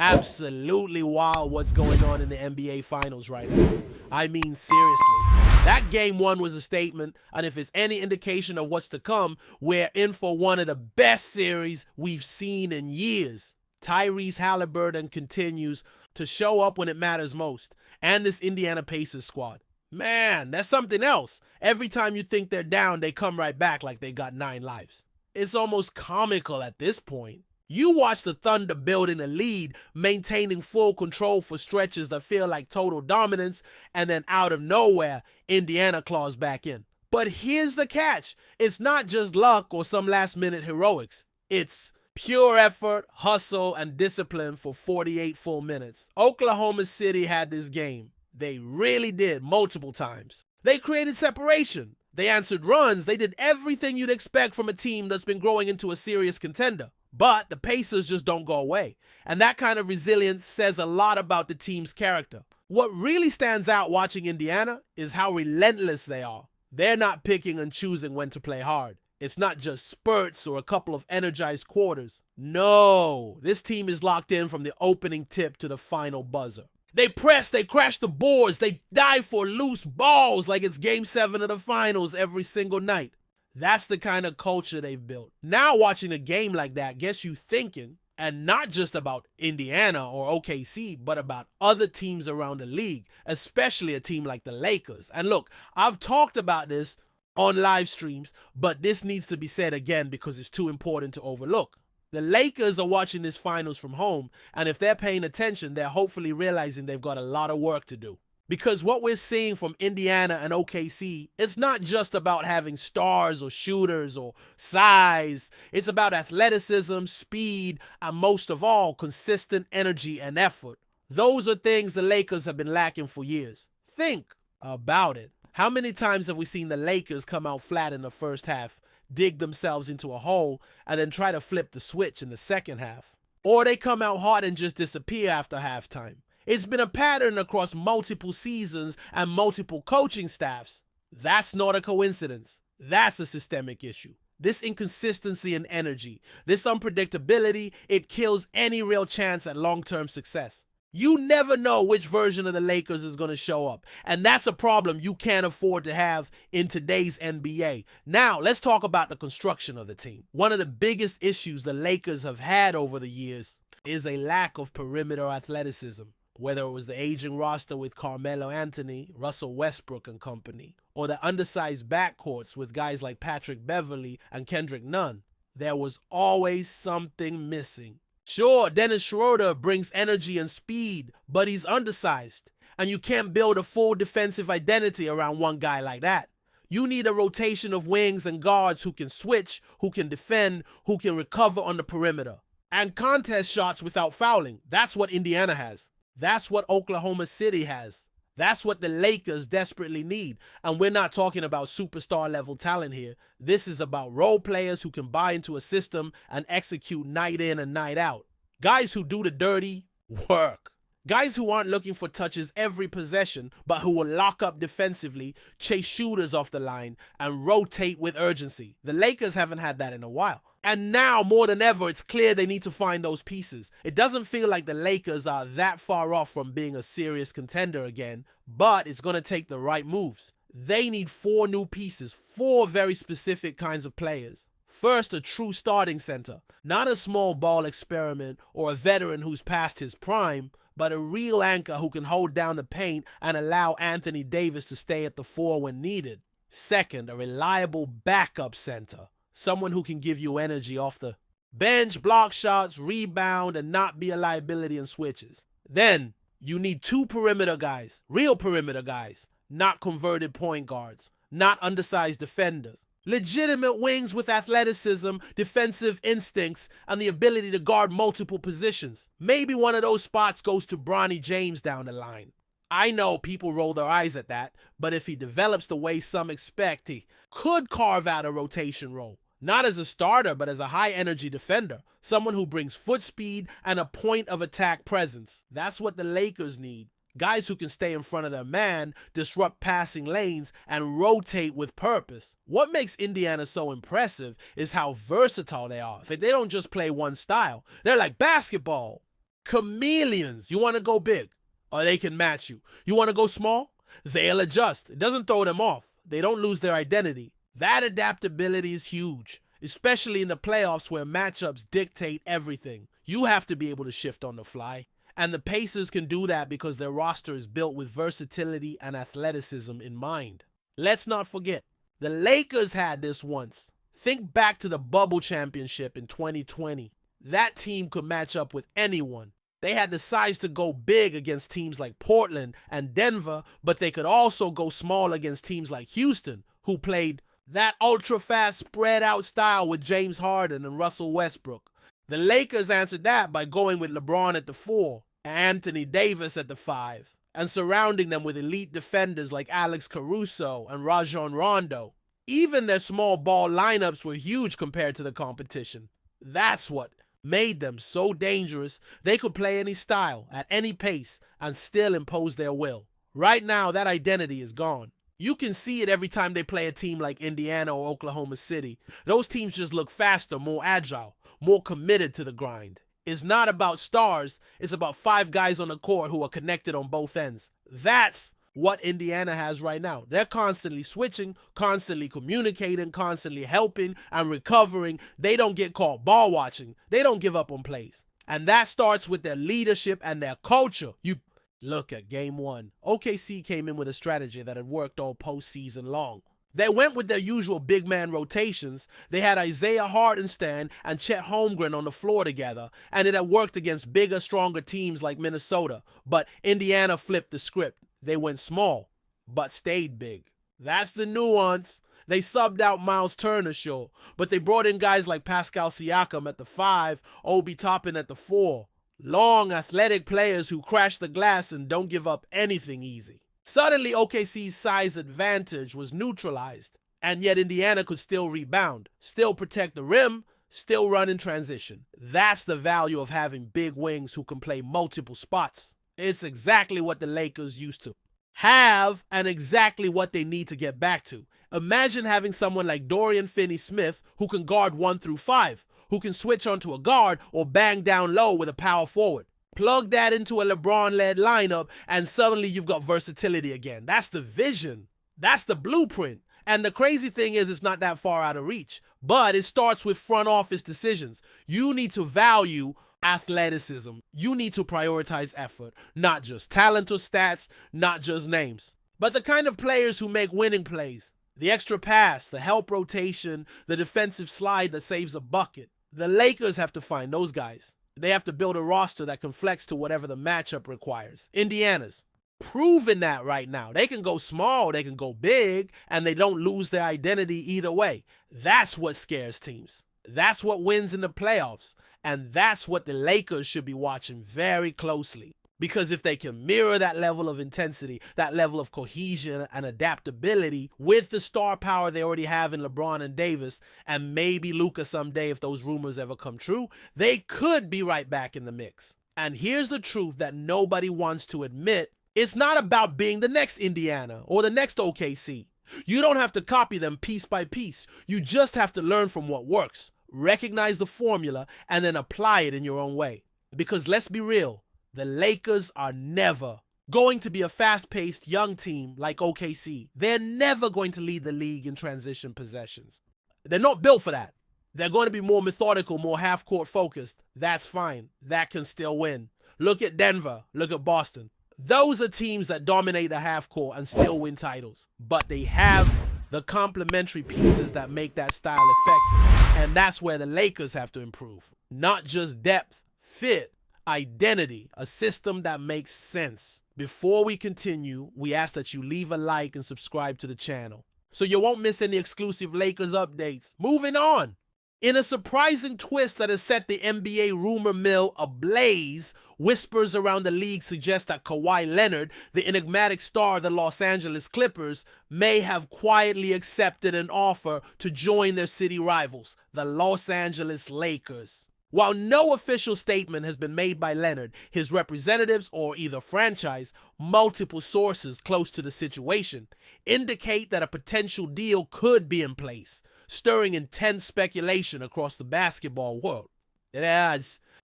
Absolutely wild what's going on in the NBA Finals right now. I mean, seriously. That game one was a statement, and if it's any indication of what's to come, we're in for one of the best series we've seen in years. Tyrese Halliburton continues to show up when it matters most, and this Indiana Pacers squad. Man, that's something else. Every time you think they're down, they come right back like they got 9 lives. It's almost comical at this point. You watch the Thunder building a lead, maintaining full control for stretches that feel like total dominance, and then out of nowhere, Indiana claws back in. But here's the catch. It's not just luck or some last-minute heroics. It's pure effort, hustle, and discipline for 48 full minutes. Oklahoma City had this game. They really did, multiple times. They created separation. They answered runs. They did everything you'd expect from a team that's been growing into a serious contender. But the Pacers just don't go away. And that kind of resilience says a lot about the team's character. What really stands out watching Indiana is how relentless they are. They're not picking and choosing when to play hard. It's not just spurts or a couple of energized quarters. No, this team is locked in from the opening tip to the final buzzer. They press, they crash the boards, they dive for loose balls like it's Game 7 of the finals every single night. That's the kind of culture they've built. Now watching a game like that gets you thinking, and not just about Indiana or OKC, but about other teams around the league, especially a team like the Lakers. And look, I've talked about this on live streams, but this needs to be said again because it's too important to overlook. The Lakers are watching this finals from home, and if they're paying attention, they're hopefully realizing they've got a lot of work to do. Because what we're seeing from Indiana and OKC, it's not just about having stars or shooters or size. It's about athleticism, speed, and most of all, consistent energy and effort. Those are things the Lakers have been lacking for years. Think about it. How many times have we seen the Lakers come out flat in the first half, dig themselves into a hole, and then try to flip the switch in the second half? Or they come out hot and just disappear after halftime. It's been a pattern across multiple seasons and multiple coaching staffs. That's not a coincidence. That's a systemic issue. This inconsistency in energy, this unpredictability, it kills any real chance at long-term success. You never know which version of the Lakers is going to show up, and that's a problem you can't afford to have in today's NBA. Now, let's talk about the construction of the team. One of the biggest issues the Lakers have had over the years is a lack of perimeter athleticism. Whether it was the aging roster with Carmelo Anthony, Russell Westbrook and company, or the undersized backcourts with guys like Patrick Beverley and Kendrick Nunn, there was always something missing. Sure, Dennis Schroeder brings energy and speed, but he's undersized, and you can't build a full defensive identity around one guy like that. You need a rotation of wings and guards who can switch, who can defend, who can recover on the perimeter, and contest shots without fouling. That's what Indiana has. That's what Oklahoma City has. That's what the Lakers desperately need. And we're not talking about superstar level talent here. This is about role players who can buy into a system and execute night in and night out. Guys who do the dirty work. Guys who aren't looking for touches every possession, but who will lock up defensively, chase shooters off the line, and rotate with urgency. The Lakers haven't had that in a while. And now, more than ever, it's clear they need to find those pieces. It doesn't feel like the Lakers are that far off from being a serious contender again, but it's going to take the right moves. They need 4 new pieces, 4 very specific kinds of players. First, a true starting center. Not a small ball experiment or a veteran who's past his prime, but a real anchor who can hold down the paint and allow Anthony Davis to stay at the 4 when needed. Second, a reliable backup center. Someone who can give you energy off the bench, block shots, rebound, and not be a liability in switches. Then, you need 2 perimeter guys, real perimeter guys, not converted point guards, not undersized defenders. Legitimate wings with athleticism, defensive instincts, and the ability to guard multiple positions. Maybe one of those spots goes to Bronny James down the line. I know people roll their eyes at that, but if he develops the way some expect, he could carve out a rotation role. Not as a starter, but as a high-energy defender. Someone who brings foot speed and a point-of-attack presence. That's what the Lakers need. Guys who can stay in front of their man, disrupt passing lanes, and rotate with purpose. What makes Indiana so impressive is how versatile they are. They don't just play one style. They're like basketball. Chameleons. You want to go big, or they can match you. You want to go small? They'll adjust. It doesn't throw them off. They don't lose their identity. That adaptability is huge, especially in the playoffs where matchups dictate everything. You have to be able to shift on the fly. And the Pacers can do that because their roster is built with versatility and athleticism in mind. Let's not forget, the Lakers had this once. Think back to the bubble championship in 2020. That team could match up with anyone. They had the size to go big against teams like Portland and Denver, but they could also go small against teams like Houston, who played that ultra-fast spread-out style with James Harden and Russell Westbrook. The Lakers answered that by going with LeBron at the 4, Anthony Davis at the 5, and surrounding them with elite defenders like Alex Caruso and Rajon Rondo. Even their small ball lineups were huge compared to the competition. That's what made them so dangerous. They could play any style, at any pace, and still impose their will. Right now, that identity is gone. You can see it every time they play a team like Indiana or Oklahoma City. Those teams just look faster, more agile, more committed to the grind. It's not about stars, it's about 5 guys on the court who are connected on both ends. That's what Indiana has right now. They're constantly switching, constantly communicating, constantly helping and recovering. They don't get caught ball watching. They don't give up on plays. And that starts with their leadership and their culture. You look at game 1. OKC came in with a strategy that had worked all postseason long. They went with their usual big man rotations. They had Isaiah Hartenstein and Chet Holmgren on the floor together, and it had worked against bigger, stronger teams like Minnesota. But Indiana flipped the script. They went small, but stayed big. That's the nuance. They subbed out Miles Turner, sure, but they brought in guys like Pascal Siakam at the 5, Obi Toppin at the 4. Long, athletic players who crash the glass and don't give up anything easy. Suddenly, OKC's size advantage was neutralized, and yet Indiana could still rebound, still protect the rim, still run in transition. That's the value of having big wings who can play multiple spots. It's exactly what the Lakers used to have and exactly what they need to get back to. Imagine having someone like Dorian Finney-Smith who can guard 1 through 5, who can switch onto a guard or bang down low with a power forward. Plug that into a LeBron-led lineup and suddenly you've got versatility again. That's the vision. That's the blueprint. And the crazy thing is it's not that far out of reach, but it starts with front office decisions. You need to value athleticism. You need to prioritize effort, not just talent or stats, not just names, but the kind of players who make winning plays. The extra pass, the help rotation, the defensive slide that saves a bucket. The Lakers have to find those guys. They have to build a roster that can flex to whatever the matchup requires. Indiana's proving that right now. They can go small, they can go big, and they don't lose their identity either way. That's what scares teams. That's what wins in the playoffs. And that's what the Lakers should be watching very closely. Because if they can mirror that level of intensity, that level of cohesion and adaptability with the star power they already have in LeBron and Davis, and maybe Luka someday if those rumors ever come true, they could be right back in the mix. And here's the truth that nobody wants to admit. It's not about being the next Indiana or the next OKC. You don't have to copy them piece by piece. You just have to learn from what works, recognize the formula, and then apply it in your own way. Because let's be real, the Lakers are never going to be a fast-paced young team like OKC. They're never going to lead the league in transition possessions. They're not built for that. They're going to be more methodical, more half-court focused. That's fine. That can still win. Look at Denver. Look at Boston. Those are teams that dominate the half-court and still win titles. But they have the complementary pieces that make that style effective. And that's where the Lakers have to improve. Not just depth, fit, identity, a system that makes sense. Before we continue, we ask that you leave a like and subscribe to the channel so you won't miss any exclusive Lakers updates. Moving on. In a surprising twist that has set the NBA rumor mill ablaze, whispers around the league suggest that Kawhi Leonard, the enigmatic star of the Los Angeles Clippers, may have quietly accepted an offer to join their city rivals, the Los Angeles Lakers. While no official statement has been made by Leonard, his representatives or either franchise, multiple sources close to the situation, indicate that a potential deal could be in place, stirring intense speculation across the basketball world.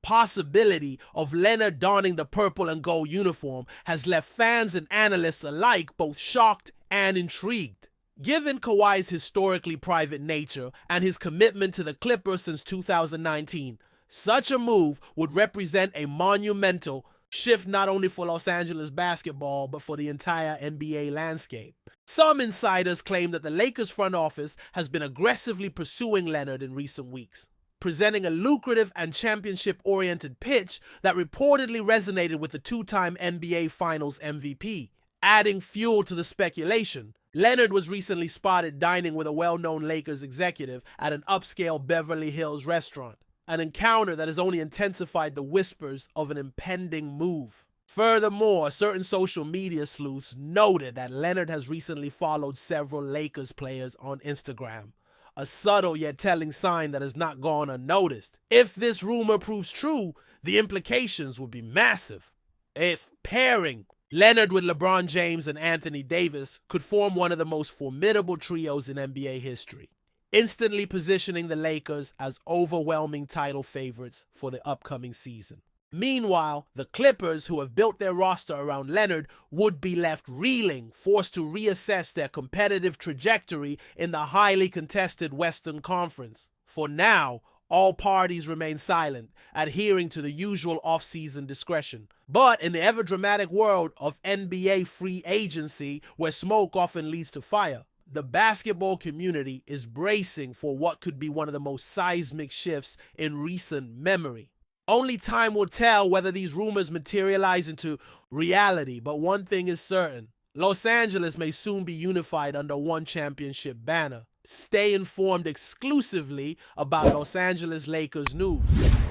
possibility of Leonard donning the purple and gold uniform has left fans and analysts alike both shocked and intrigued. Given Kawhi's historically private nature and his commitment to the Clippers since 2019, such a move would represent a monumental shift not only for Los Angeles basketball but for the entire NBA landscape. Some insiders claim that the Lakers front office has been aggressively pursuing Leonard in recent weeks, presenting a lucrative and championship-oriented pitch that reportedly resonated with the two-time NBA Finals MVP. Adding fuel to the speculation, Leonard was recently spotted dining with a well-known Lakers executive at an upscale Beverly Hills restaurant, an encounter that has only intensified the whispers of an impending move. Furthermore, certain social media sleuths noted that Leonard has recently followed several Lakers players on Instagram, a subtle yet telling sign that has not gone unnoticed. If this rumor proves true, the implications would be massive. If pairing Leonard with LeBron James and Anthony Davis could form one of the most formidable trios in NBA history, instantly positioning the Lakers as overwhelming title favorites for the upcoming season. Meanwhile, the Clippers, who have built their roster around Leonard, would be left reeling, forced to reassess their competitive trajectory in the highly contested Western Conference. For now, all parties remain silent, adhering to the usual off-season discretion. But in the ever-dramatic world of NBA free agency, where smoke often leads to fire, the basketball community is bracing for what could be one of the most seismic shifts in recent memory. Only time will tell whether these rumors materialize into reality, but one thing is certain: Los Angeles may soon be unified under one championship banner. Stay informed exclusively about Los Angeles Lakers news.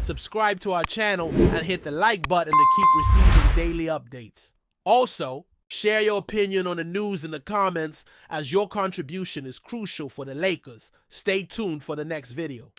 Subscribe to our channel and hit the like button to keep receiving daily updates. Also, share your opinion on the news in the comments, as your contribution is crucial for the Lakers. Stay tuned for the next video.